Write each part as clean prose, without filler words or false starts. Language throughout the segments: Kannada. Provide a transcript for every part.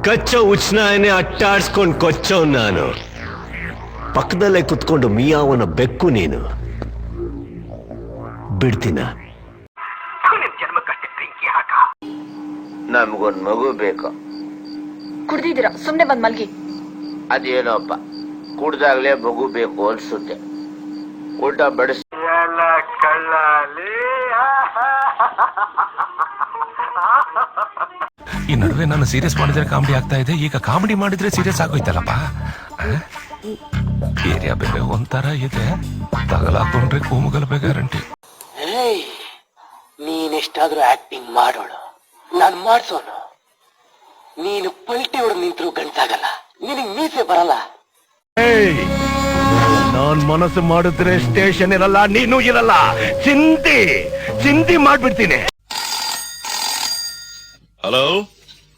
ಕಚ್ಚೋ ಉಚ್ನಾಯನೆ ಅಟ್ಟಾಡ್ಸ್ಕೊಂಡು ಕೊಚ್ಚೋ ನಾನು. ಪಕ್ಕದಲ್ಲೇ ಕುತ್ಕೊಂಡು ಮಿಯಾವನ ಬೆಕ್ಕು ನೀನು. ಬಿಡ್ತೀನ? ನಮಗೊಂದು ಮಗು ಬೇಕು. ಕುಡ್ದಿದ್ದೀರಾ, ಸುಮ್ನೆ ಬಂದ್ ಮಲ್ಗಿ. ಅದೇನೋಪ್ಪ, ಕುಡ್ದಾಗ್ಲೇ ಮಗು ಬೇಕು ಅನ್ಸುತ್ತೆ. ಊಟ ಬಡಿಸ್ ಈ ನಡುವೆ ನಾನು ಸೀರಿಯಸ್ ಮಾಡಿದ್ರೆ ಕಾಮಿಡಿ ಆಗ್ತಾ ಇದೆ, ಈಗ ಕಾಮಿಡಿ ಮಾಡಿದ್ರೆ ಸೀರಿಯಸ್ ಆಗೋಯ್ತಲ್ಲಪ್ಪ. ಏರಿಯಾ ಬೇರೆ ಒಂಥರ ಇದೆ, ತಗಲಾಕೊಂಡ್ರೆ ಕೂಮುಗಲ್ಬೆ ಗ್ಯಾರಂಟಿ. ನೀನೆಷ್ಟಾದ್ರೂ ಆಕ್ಟಿಂಗ್ ಮಾಡೋಳು, ನಾನು ಮಾಡ್ಸೋನು. ನೀನು ಪಲ್ಟಿ ಹೊಡೆದು ನಿಂತರೂ ಗಂಟಾಗಲ್ಲ, ನಿನಗ್ ಮೀಸೆ ಬರಲ್ಲ. ನಾನ್ ಮನಸ್ಸು ಮಾಡಿದ್ರೆ ಸ್ಟೇಷನ್ ಇರಲ್ಲ, ನೀನು ಇರಲ್ಲ. ಚಿಂತಿ ಮಾಡ್ಬಿಡ್ತೀನಿ. ಹಲೋ,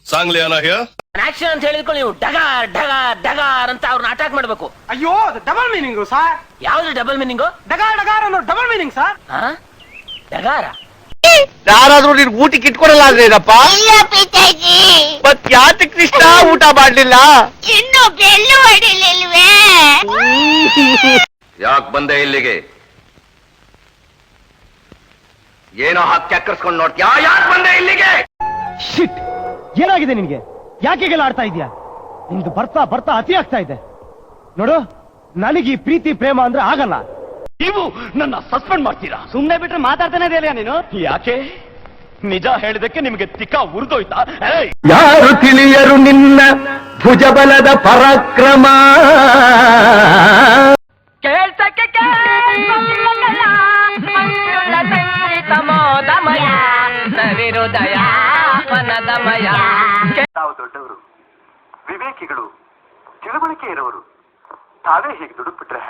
ಸಾಂಗ್ಲಿ ಅಣ್ಣ ಹಿಯರ್. ಆಕ್ಷನ್ ಅಂತ ಹೇಳಿದ್ಕೊಳ್ಳಿ, ನೀವು ಡಗಾರ್ ಡಗಾರ್ ಡಗಾರ್ ಅಂತ ಅವ್ರನ್ನ ಅಟ್ಯಾಕ್ ಮಾಡ್ಬೇಕು. ಅಯ್ಯೋ, ಡಬಲ್ ಮೀನಿಂಗು ಸರ್. ಯಾವ್ದು ಡಬಲ್ ಮೀನಿಂಗು? ಡಗಾರ್ ಡಗಾರ್ ಅನ್ನೋ ಡಬಲ್ ಮೀನಿಂಗ್ ಸರ್. ಡಗಾರ? ಯಾರಾದ್ರೂ ನೀನ್ ಊಟಕ್ಕೆ ಇಟ್ಕೊಡಲ್ಲ ಅಂದ್ರೇನಪ್ಪ? ಮತ್ ಯಾತ ಕೃಷ್ಣ ಊಟ ಮಾಡ್ಲಿಲ್ಲ? ಇನ್ನು ಬೆಲ್ಲು ಹೊಡಿಲಿಲ್ವೇ? ಯಾಕೆ ಬಂದೆ ಇಲ್ಲಿಗೆ? ಏನೋ ಹಾಕಿ ಅಕ್ಕರ್ಸ್ಕೊಂಡು ನೋಡ್ತೀಯಾ? ಯಾಕೆ ಬಂದೆ ಇಲ್ಲಿಗೆ? ಶಿಟ್, ಏನಾಗಿದೆ ನಿನ್ಗೆ? ಯಾಕೆಗೆಲ್ಲ ಆಡ್ತಾ ಇದೀಯಾ? ನಿಮ್ದು ಬರ್ತಾ ಬರ್ತಾ ಅತಿ ಆಗ್ತಾ ಇದೆ ನೋಡು. ನನಗೆ ಈ ಪ್ರೀತಿ ಪ್ರೇಮ ಅಂದ್ರೆ ಆಗಲ್ಲ. ನೀವು ನನ್ನ ಸಸ್ಪೆಂಡ್ ಮಾಡ್ತೀರಾ? ಸುಮ್ನೆ ಬಿಟ್ರೆ ಮಾತಾಡ್ತಾನೆ ಇದೆಯಲ್ಲ ನೀನು. ಯಾಕೆ? ನಿಜ ಹೇಳಿದಕ್ಕೆ ನಿಮಗೆ ತಿಕ್ಕ ಉರಿದೋಯ್ತಾ? ಯಾರು ತಿಳಿಯರು ನಿನ್ನ ಭುಜಬಲದ ಪರಾಕ್ರಮ. ನಾವು ದೊಡ್ಡವರು, ವಿವೇಕಿಗಳು, ತಿಳುವಳಿಕೆ ಇರೋರು. ತಾವೇ ಹೀಗೆ ದುಡುಕ್ಬಿಟ್ರೆ